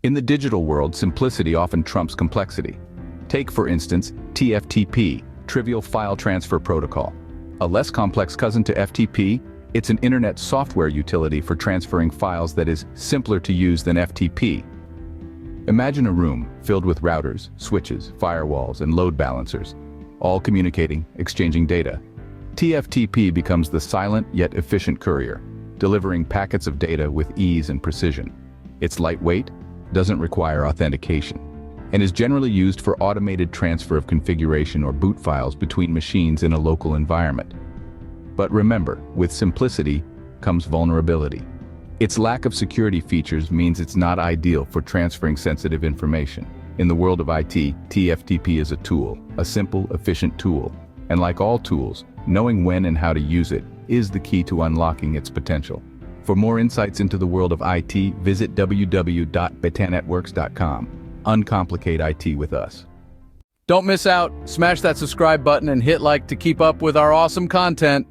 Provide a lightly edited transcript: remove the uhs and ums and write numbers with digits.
In the digital world, simplicity often trumps complexity. Take, for instance, TFTP, Trivial File Transfer Protocol. A less complex cousin to FTP, it's an internet software utility for transferring files that is simpler to use than FTP. Imagine a room filled with routers, switches, firewalls, and load balancers, all communicating, exchanging data. TFTP becomes the silent yet efficient courier, delivering packets of data with ease and precision. It's lightweight, doesn't require authentication, and is generally used for automated transfer of configuration or boot files between machines in a local environment. But remember, with simplicity comes vulnerability. Its lack of security features means it's not ideal for transferring sensitive information. In the world of IT, TFTP is a tool, a simple, efficient tool. And like all tools, knowing when and how to use it is the key to unlocking its potential. For more insights into the world of IT, visit www.betanetworks.com. Uncomplicate IT with us. Don't miss out. Smash that subscribe button and hit like to keep up with our awesome content.